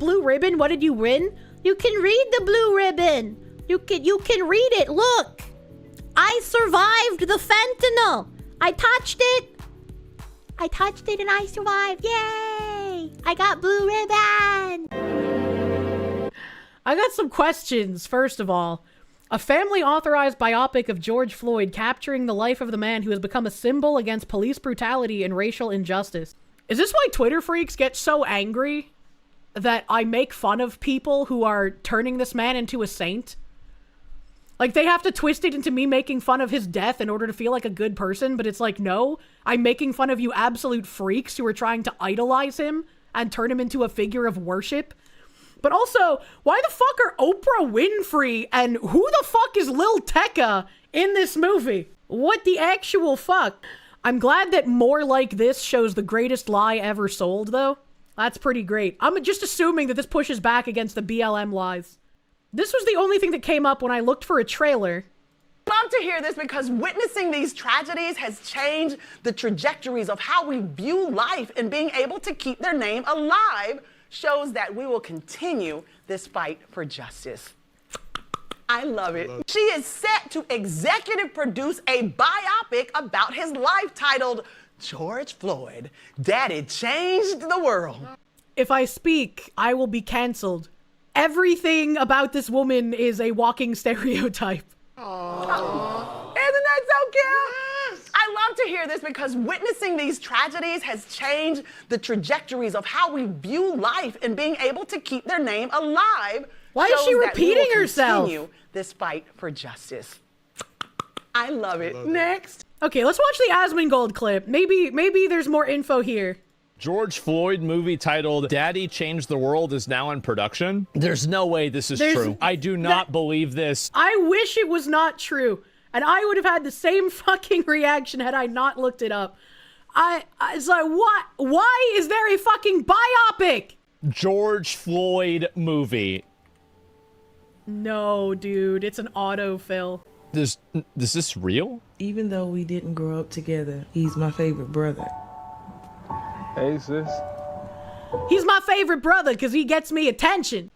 blue ribbon? What did you win? You can read the blue ribbon. You can read it. Look. I survived the fentanyl. I touched it. I touched it and I survived. Yay! I got blue ribbon. I got some questions, first of all. A family-authorized biopic of George Floyd capturing the life of the man who has become a symbol against police brutality and racial injustice. Is this why Twitter freaks get so angry that I make fun of people who are turning this man into a saint? Like, they have to twist it into me making fun of his death in order to feel like a good person, but it's like, no, I'm making fun of you absolute freaks who are trying to idolize him and turn him into a figure of worship. But also, why the fuck are Oprah Winfrey and who the fuck is Lil Tecca in this movie? What the actual fuck? I'm glad that more like this shows the greatest lie ever sold, though. That's pretty great. I'm just assuming that this pushes back against the BLM lies. This was the only thing that came up when I looked for a trailer. I love to hear this because witnessing these tragedies has changed the trajectories of how we view life, and being able to keep their name alive shows that we will continue this fight for justice. I love it. She is set to executive produce a biopic about his life titled George Floyd, Daddy Changed the World. If I speak, I will be canceled. Everything about this woman is a walking stereotype. Aww. Isn't that so cute? I love to hear this because witnessing these tragedies has changed the trajectories of how we view life, and being able to keep their name alive. Why is she repeating herself? Continue this fight for justice. I love it. Next. Okay, let's watch the Asmongold clip. Maybe there's more info here. George Floyd movie titled Daddy Changed the World is now in production. There's no way this is true. I do not believe this. I wish it was not true. And I would have had the same fucking reaction had I not looked it up. It's like, what? Why is there a fucking biopic? George Floyd movie. No, dude, it's an autofill. Is this real? Even though we didn't grow up together, he's my favorite brother. Hey, sis. He's my favorite brother because he gets me attention.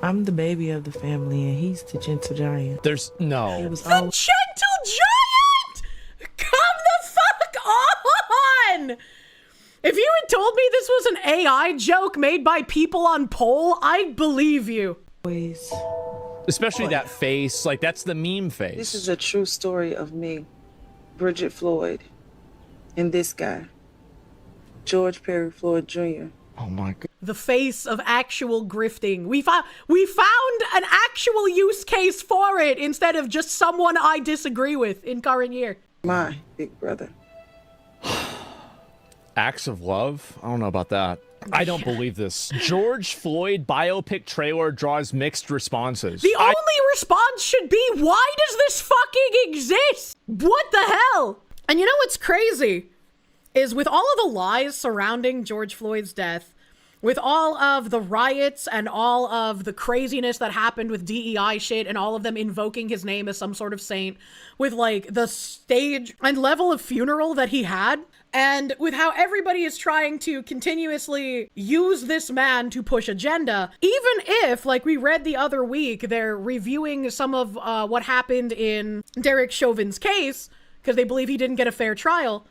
I'm the baby of the family, and he's the gentle giant. There's no. The gentle giant! Come the fuck on! If you had told me this was an AI joke made by people on Poll, I'd believe you. Always. Especially that face, like that's the meme face. This is a true story of me, Bridget Floyd, and this guy, George Perry Floyd Jr. Oh my God. The face of actual grifting. We found an actual use case for it instead of just someone I disagree with in current year. My big brother. Acts of love? I don't know about that. I don't believe this. George Floyd biopic trailer draws mixed responses. The only response should be, why does this fucking exist? What the hell? And you know what's crazy? Is with all of the lies surrounding George Floyd's death, with all of the riots and all of the craziness that happened with DEI shit and all of them invoking his name as some sort of saint, with like the stage and level of funeral that he had, and with how everybody is trying to continuously use this man to push agenda, even if, like we read the other week, they're reviewing some of what happened in Derek Chauvin's case, because they believe he didn't get a fair trial.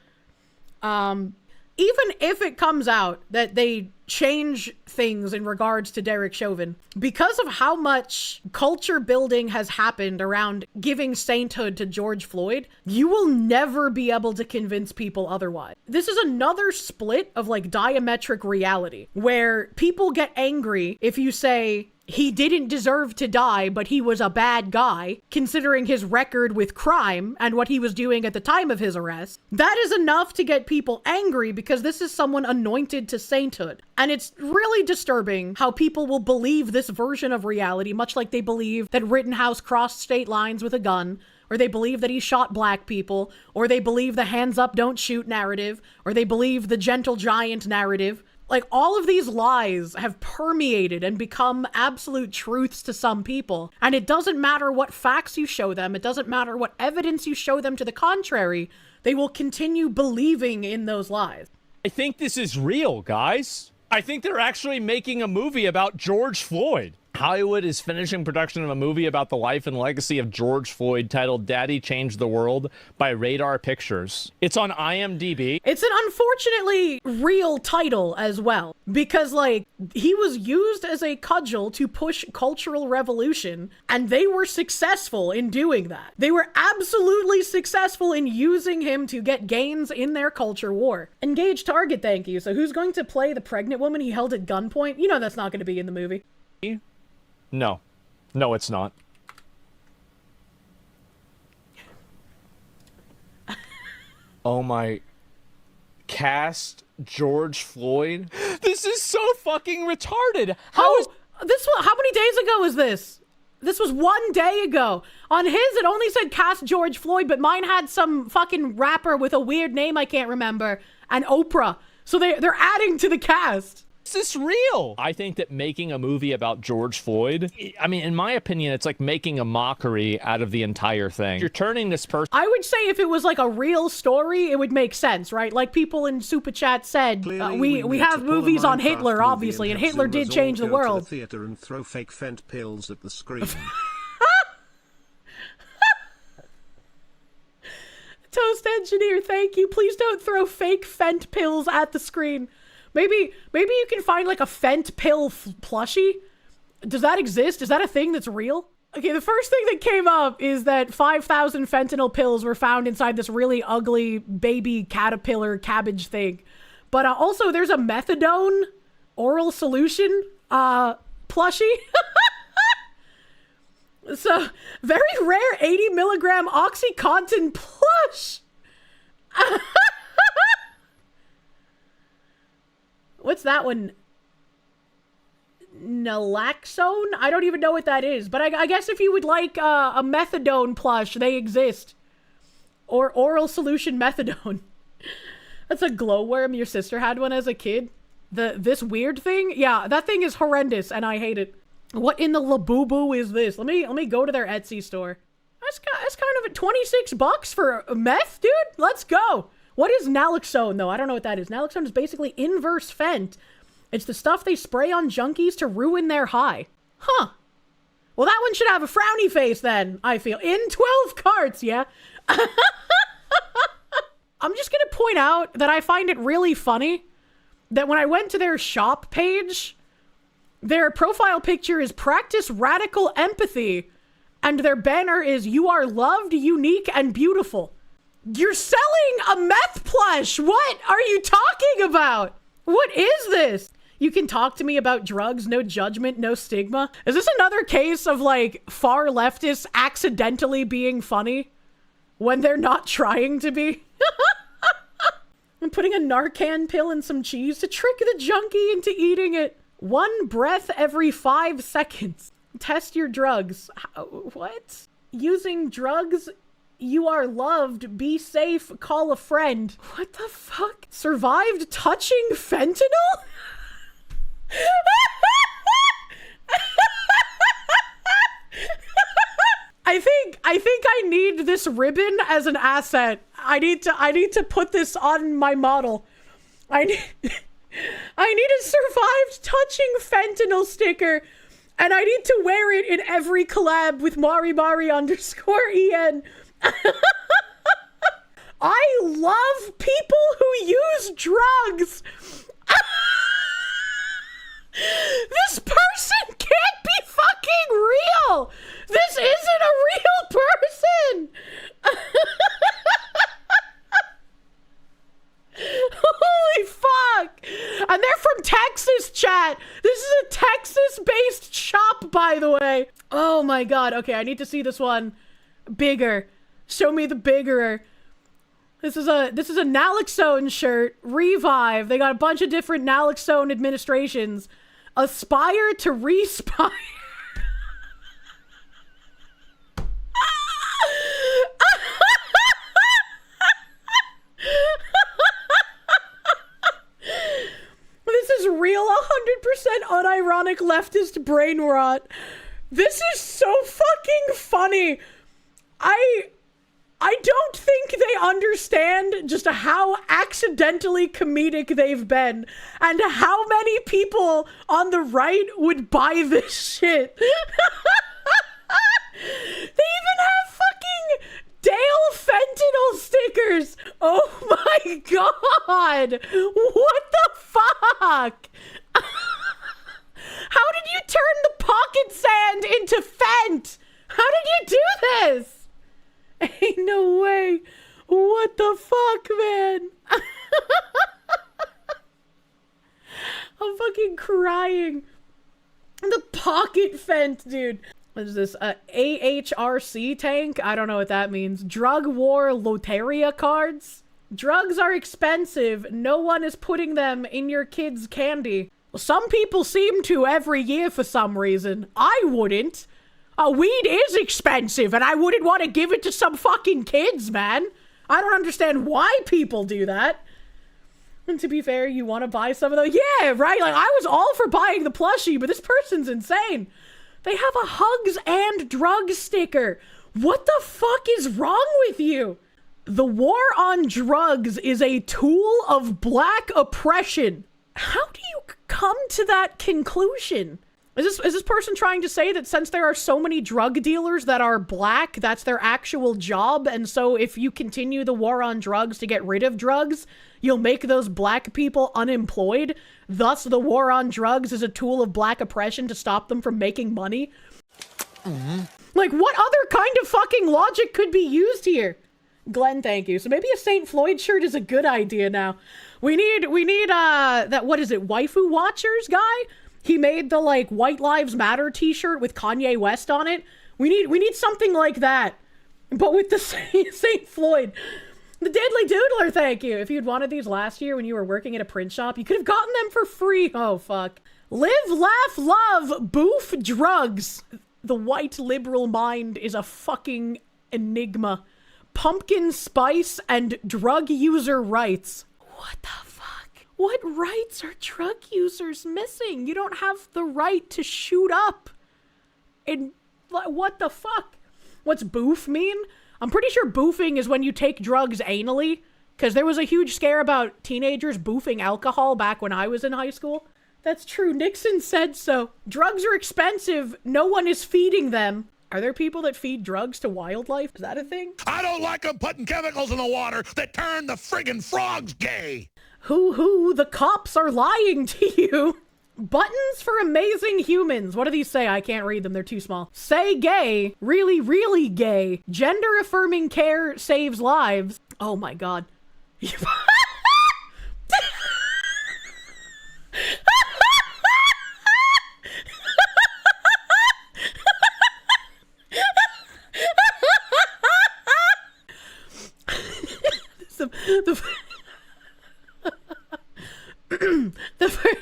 Even if it comes out that they change things in regards to Derek Chauvin, because of how much culture building has happened around giving sainthood to George Floyd, you will never be able to convince people otherwise. This is another split of like diametric reality, where people get angry if you say, he didn't deserve to die, but he was a bad guy, considering his record with crime and what he was doing at the time of his arrest. That is enough to get people angry because this is someone anointed to sainthood. And it's really disturbing how people will believe this version of reality, much like they believe that Rittenhouse crossed state lines with a gun, or they believe that he shot black people, or they believe the hands up don't shoot narrative, or they believe the gentle giant narrative. Like, all of these lies have permeated and become absolute truths to some people. And it doesn't matter what facts you show them. It doesn't matter what evidence you show them to the contrary. They will continue believing in those lies. I think this is real, guys. I think they're actually making a movie about George Floyd. Hollywood is finishing production of a movie about the life and legacy of George Floyd titled Daddy Changed the World by Radar Pictures. It's on IMDb. It's an unfortunately real title as well, because like he was used as a cudgel to push cultural revolution, and they were successful in doing that. They were absolutely successful in using him to get gains in their culture war. Engage target, thank you. So who's going to play the pregnant woman he held at gunpoint? You know that's not going to be in the movie. No. No, it's not. Oh my... Cast George Floyd? This is so fucking retarded! How many days ago was this? This was 1 day ago. On his, it only said cast George Floyd, but mine had some fucking rapper with a weird name I can't remember, and Oprah. So they're adding to the cast. Is this real? I think that making a movie about George Floyd, I mean, in my opinion, it's like making a mockery out of the entire thing. You're turning this person... I would say if it was like a real story, it would make sense, right? Like people in Super Chat said, we have movies on Hitler, obviously, and Hitler did change the world. To the theater and throw fake Fent pills at the screen. Toast Engineer, thank you. Please don't throw fake Fent pills at the screen. Maybe you can find like a Fent pill plushie. Does that exist? Is that a thing that's real? Okay, the first thing that came up is that 5,000 fentanyl pills were found inside this really ugly baby caterpillar cabbage thing. But also there's a methadone oral solution plushie. So, very rare 80 milligram OxyContin plush. What's that one? Naloxone? I don't even know what that is. But I guess if you would like a methadone plush, they exist. Or oral solution methadone. That's a glowworm. Your sister had one as a kid. This weird thing? Yeah, that thing is horrendous and I hate it. What in the labubu is this? Let me go to their Etsy store. That's kind of $26 for meth, dude. Let's go. What is naloxone, though? I don't know what that is. Naloxone is basically inverse Fent. It's the stuff they spray on junkies to ruin their high. Huh. Well, that one should have a frowny face then, I feel. In 12 carts, yeah? I'm just gonna point out that I find it really funny that when I went to their shop page, their profile picture is practice radical empathy, and their banner is you are loved, unique, and beautiful. You're selling a meth plush. What are you talking about? What is this? You can talk to me about drugs, no judgment, no stigma. Is this another case of like far leftists accidentally being funny when they're not trying to be? I'm putting a Narcan pill in some cheese to trick the junkie into eating it. 1 breath every 5 seconds. Test your drugs. What? Using drugs? You are loved. Be safe. Call a friend. What the fuck? Survived touching fentanyl? I think I need this ribbon as an asset. I need to put this on my model. I need a survived touching fentanyl sticker, and I need to wear it in every collab with Mari_en. I love people who use drugs. This person can't be fucking real. This isn't a real person. Holy fuck. And they're from Texas, chat. This is a Texas-based shop, by the way. Oh my god. Okay, I need to see this one bigger. Show me the bigger. This is a naloxone shirt. Revive. They got a bunch of different naloxone administrations. Aspire to respire. This is real 100% unironic leftist brain rot. This is so fucking funny. I don't think they understand just how accidentally comedic they've been and how many people on the right would buy this shit. They even have fucking Dale fentanyl stickers. Oh my god. What the fuck? How did you turn the pocket sand into Fent? How did you do this? Ain't no way. What the fuck, man? I'm fucking crying. The pocket Fent, dude. What is this? AHRC tank? I don't know what that means. Drug war loteria cards? Drugs are expensive. No one is putting them in your kids' candy. Some people seem to every year for some reason. I wouldn't. Weed is expensive, and I wouldn't want to give it to some fucking kids, man. I don't understand why people do that. And to be fair, you want to buy some of those? Yeah, right? Like, I was all for buying the plushie, but this person's insane. They have a hugs and drugs sticker. What the fuck is wrong with you? The war on drugs is a tool of black oppression. How do you come to that conclusion? Is this person trying to say that since there are so many drug dealers that are black, that's their actual job, and so if you continue the war on drugs to get rid of drugs, you'll make those black people unemployed? Thus, the war on drugs is a tool of black oppression to stop them from making money? Like, what other kind of fucking logic could be used here? Glenn, thank you. So maybe a St. Floyd shirt is a good idea now. We need that, what is it, Waifu Watchers guy? He made the, like, White Lives Matter t-shirt with Kanye West on it. We need something like that, but with the St. Floyd. The Deadly Doodler, thank you. If you'd wanted these last year when you were working at a print shop, you could have gotten them for free. Oh, fuck. Live, laugh, love, boof, drugs. The white liberal mind is a fucking enigma. Pumpkin spice and drug user rights. What the fuck? What rights are drug users missing? You don't have the right to shoot up. And what the fuck? What's boof mean? I'm pretty sure boofing is when you take drugs anally, because there was a huge scare about teenagers boofing alcohol back when I was in high school. That's true. Nixon said so. Drugs are expensive. No one is feeding them. Are there people that feed drugs to wildlife? Is that a thing? I don't like them putting chemicals in the water that turn the friggin' frogs gay. Hoo, the cops are lying to you. Buttons for amazing humans. What do these say? I can't read them. They're too small. Say gay. Really, really gay. Gender affirming care saves lives. Oh my god.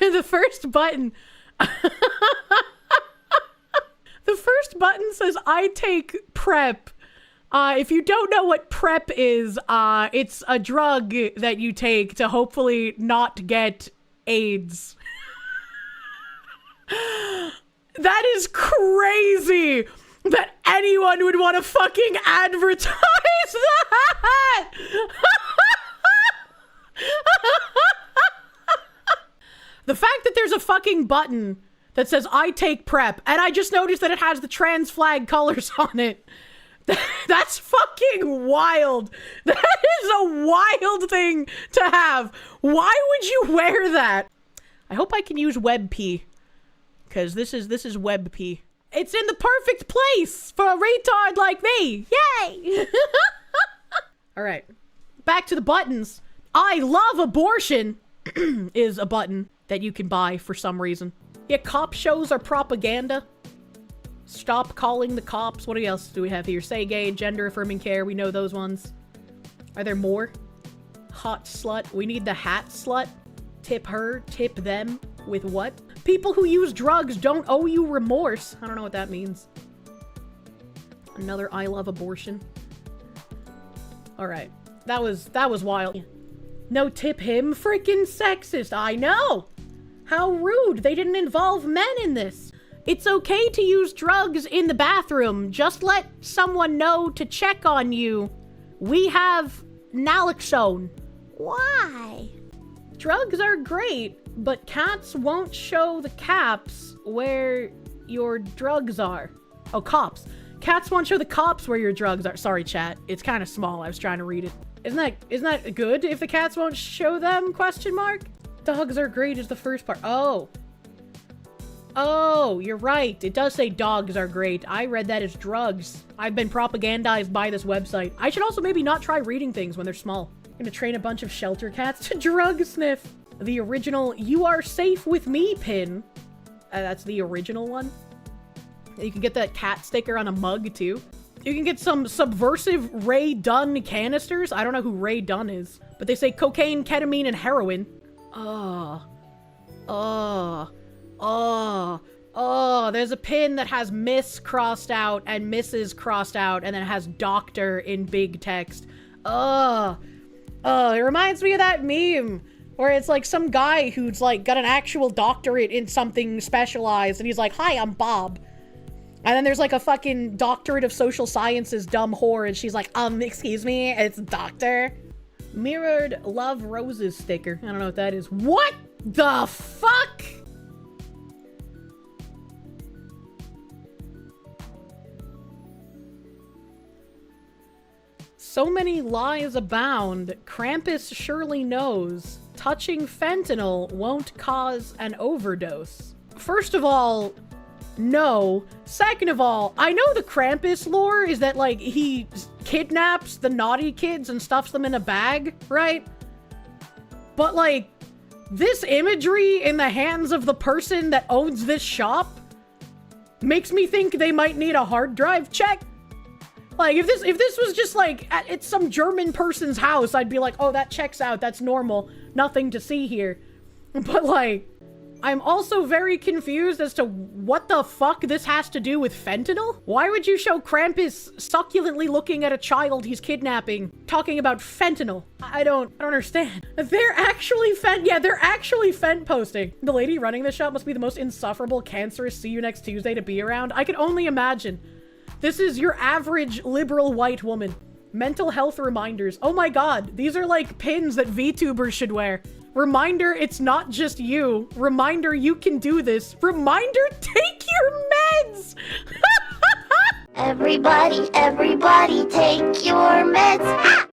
The first button. The first button says, I take PrEP. If you don't know what PrEP is, it's a drug that you take to hopefully not get AIDS. That is crazy that anyone would want to fucking advertise that. The fact that there's a fucking button that says, I take PrEP, and I just noticed that it has the trans flag colors on it. That's fucking wild. That is a wild thing to have. Why would you wear that? I hope I can use WebP, because this is WebP. It's in the perfect place for a retard like me. Yay! All right, back to the buttons. I love abortion is a button that you can buy for some reason. Yeah, cop shows are propaganda. Stop calling the cops. What else do we have here? Say gay, gender affirming care. We know those ones. Are there more? Hot slut. We need the hat slut. Tip her, tip them. With what? People who use drugs don't owe you remorse. I don't know what that means. Another I love abortion. All right. That was wild. No tip him. Freaking sexist. I know. How rude. They didn't involve men in this. It's okay to use drugs in the bathroom. Just let someone know to check on you We have naloxone. Why? Drugs are great, but cats won't show the caps where your drugs are. Oh, cops. Cats won't show the cops where your drugs are. Sorry, chat. It's kind of small. I was trying to read it. Isn't that good if the cats won't show them? Question mark? Dogs are great is the first part. Oh. Oh, you're right. It does say dogs are great. I read that as drugs. I've been propagandized by this website. I should also maybe not try reading things when they're small. I'm gonna train a bunch of shelter cats to drug sniff. The original "You are safe with me" pin. That's the original one. You can get that cat sticker on a mug too. You can get some subversive Ray Dunn canisters. I don't know who Ray Dunn is, but they say cocaine, ketamine, and heroin. Oh, there's a pin that has Miss crossed out and Mrs. crossed out, and then it has doctor in big text. It reminds me of that meme where it's like some guy who's like got an actual doctorate in something specialized, and he's like, "Hi, I'm Bob." And then there's like a fucking doctorate of social sciences dumb whore, and she's like, excuse me, it's doctor. Mirrored Love Roses sticker. I don't know what that is. What the fuck? So many lies abound. Krampus surely knows. Touching fentanyl won't cause an overdose. First of all, no. Second of all, I know the Krampus lore is that, like, he kidnaps the naughty kids and stuffs them in a bag, right? But, like, this imagery in the hands of the person that owns this shop makes me think they might need a hard drive check. Like, if this was just, like, at some German person's house, I'd be like, oh, that checks out, that's normal, nothing to see here. But, like, I'm also very confused as to what the fuck this has to do with fentanyl. Why would you show Krampus succulently looking at a child he's kidnapping, talking about fentanyl? I don't understand. They're actually fent posting. The lady running the shop must be the most insufferable, cancerous see you next Tuesday to be around. I can only imagine. This is your average liberal white woman. Mental health reminders. Oh my god, these are like pins that VTubers should wear. Reminder, it's not just you. Reminder, you can do this. Reminder, take your meds! Everybody take your meds.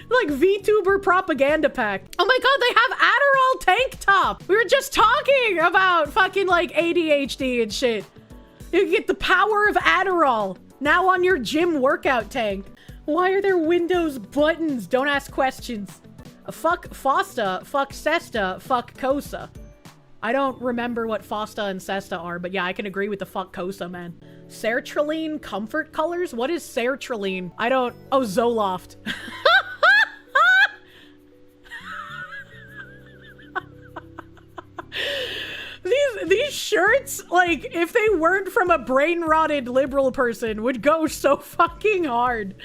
Like VTuber propaganda pack. Oh my god, they have Adderall tank top. We were just talking about fucking like ADHD and shit. You can get the power of Adderall now on your gym workout tank. Why are there Windows buttons? Don't ask questions. Fuck FOSTA, fuck SESTA, fuck COSA. I don't remember what FOSTA and SESTA are, but yeah, I can agree with the fuck COSA, man. Sertraline comfort colors? What is sertraline? Oh, Zoloft. These shirts, like, if they weren't from a brain-rotted liberal person, would go so fucking hard.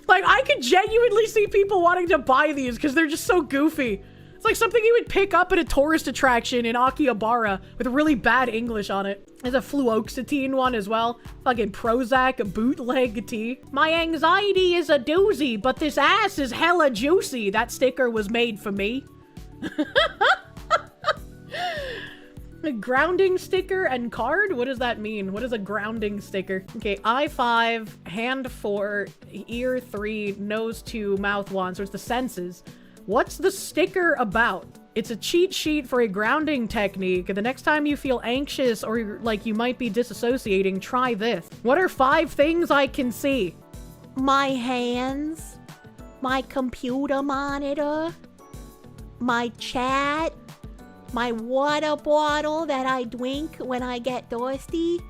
Like, I could genuinely see people wanting to buy these because they're just so goofy. It's like something you would pick up at a tourist attraction in Akihabara with really bad English on it. There's a fluoxetine one as well. Fucking Prozac bootleg tea. My anxiety is a doozy, but this ass is hella juicy. That sticker was made for me. A grounding sticker and card? What does that mean? What is a grounding sticker? Okay, eye 5, hand 4, ear 3, nose 2, mouth 1. So it's the senses. What's the sticker about? It's a cheat sheet for a grounding technique. The next time you feel anxious or like you might be disassociating, try this. What are 5 things I can see? My hands, my computer monitor, my chat, my water bottle that I drink when I get thirsty,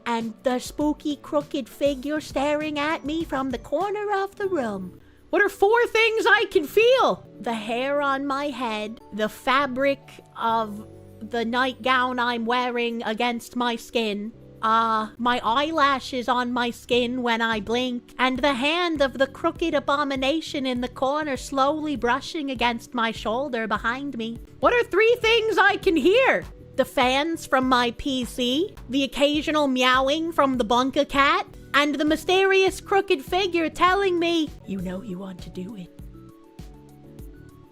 and the spooky crooked figure staring at me from the corner of the room. What are 4 things I can feel? The hair on my head, the fabric of the nightgown I'm wearing against my skin, my eyelashes on my skin when I blink, and the hand of the crooked abomination in the corner slowly brushing against my shoulder behind me. What are 3 things I can hear? The fans from my PC, the occasional meowing from the bunker cat, and the mysterious crooked figure telling me, you know you want to do it.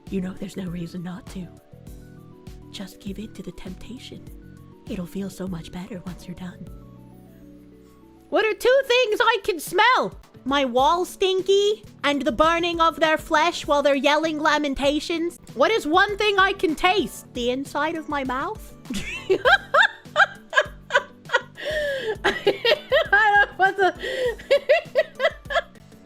You know there's no reason not to. Just give in to the temptation. It'll feel so much better once you're done. What are 2 things I can smell? My wall stinky and the burning of their flesh while they're yelling lamentations. What is 1 thing I can taste? The inside of my mouth? What the...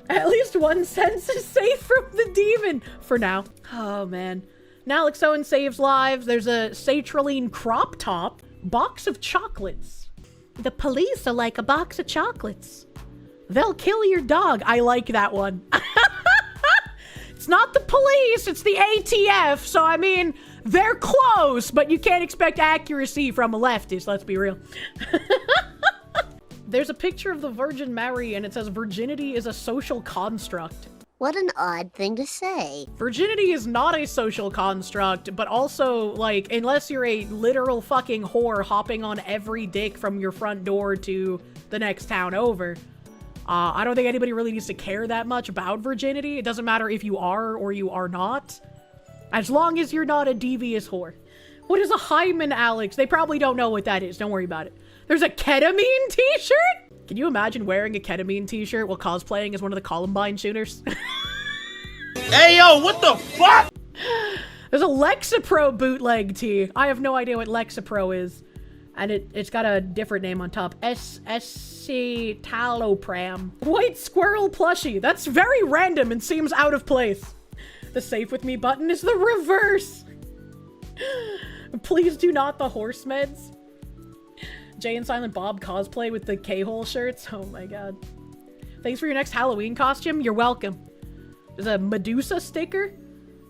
At least 1 sense is safe from the demon. For now. Oh, man. Naloxone saves lives. There's a Satraline crop top. Box of chocolates. The police are like a box of chocolates. They'll kill your dog. I like that one. It's not the police, it's the ATF. So, I mean, they're close, but you can't expect accuracy from a leftist, let's be real. There's a picture of the Virgin Mary, and it says virginity is a social construct. What an odd thing to say. Virginity is not a social construct, but also, like, unless you're a literal fucking whore hopping on every dick from your front door to the next town over, I don't think anybody really needs to care that much about virginity. It doesn't matter if you are or you are not, as long as you're not a devious whore. What is a hymen, Alex? They probably don't know what that is. Don't worry about it. There's a ketamine t-shirt? Can you imagine wearing a ketamine t-shirt while cosplaying as one of the Columbine shooters? Hey, yo, what the fuck? There's a Lexapro bootleg tee. I have no idea what Lexapro is. And it's got a different name on top. Escitalopram. White squirrel plushie. That's very random and seems out of place. The save with me button is the reverse. Please do not the horse meds. Jay and Silent Bob cosplay with the K-hole shirts. Oh my god. Thanks for your next Halloween costume. You're welcome. There's a Medusa sticker.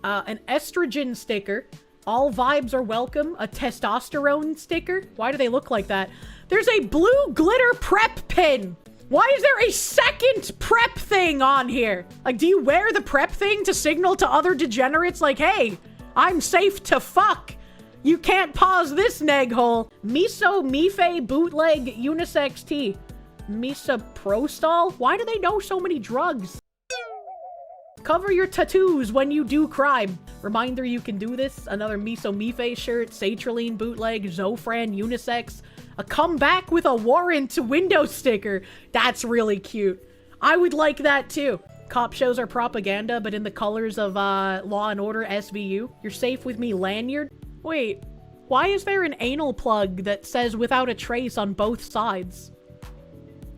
An estrogen sticker. All vibes are welcome. A testosterone sticker. Why do they look like that? There's a blue glitter prep pin. Why is there a second prep thing on here? Like, do you wear the prep thing to signal to other degenerates like, hey, I'm safe to fuck. You can't pause this neg hole. Miso Mife bootleg unisex tea. Misoprostol? Why do they know so many drugs? Cover your tattoos when you do crime. Reminder you can do this. Another Miso Mife shirt, Satraline bootleg, Zofran unisex. A comeback with a warrant window sticker. That's really cute. I would like that too. Cop shows are propaganda, but in the colors of Law and Order SVU. You're safe with me lanyard. Wait, why is there an anal plug that says without a trace on both sides?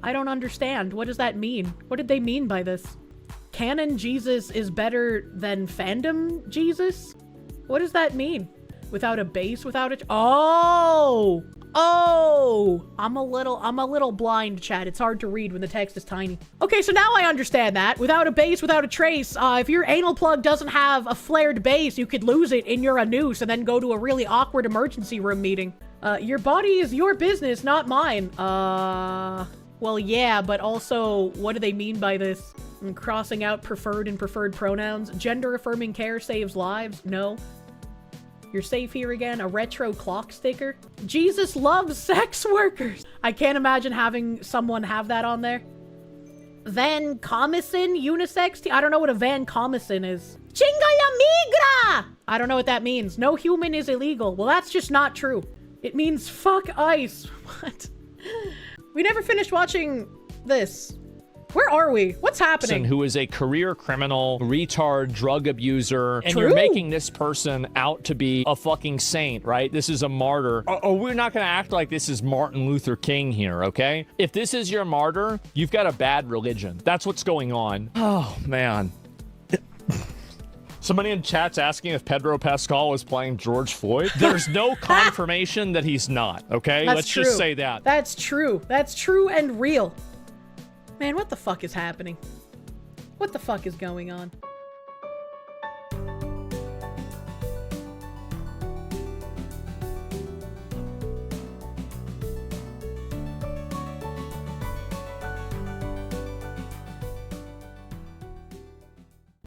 I don't understand. What does that mean? What did they mean by this? Canon Jesus is better than fandom Jesus? What does that mean? Without a base, without a... Oh! Oh! I'm a little blind, chat. It's hard to read when the text is tiny. Okay, so now I understand that. Without a base, without a trace, if your anal plug doesn't have a flared base, you could lose it in your anus and then go to a really awkward emergency room meeting. Your body is your business, not mine. Well, yeah, but also, what do they mean by this? I'm crossing out preferred and preferred pronouns. Gender-affirming care saves lives? No. You're safe here again. A retro clock sticker. Jesus loves sex workers. I can't imagine having someone have that on there. Van Comison unisex. I don't know what a Van Comison is. Chingala migra! I don't know what that means. No human is illegal. Well, that's just not true. It means fuck ice. What? We never finished watching this. Where are we? What's happening? Who is a career criminal, retard, drug abuser, and True. You're making this person out to be a fucking saint, right? This is a martyr. Oh, we're not gonna act like this is Martin Luther King here, okay? If this is your martyr, you've got a bad religion. That's what's going on. Oh, man. Somebody in chat's asking if Pedro Pascal was playing George Floyd. There's no confirmation that he's not, okay? Let's true. just say that. That's true. That's true and real. Man, what the fuck is happening? What the fuck is going on?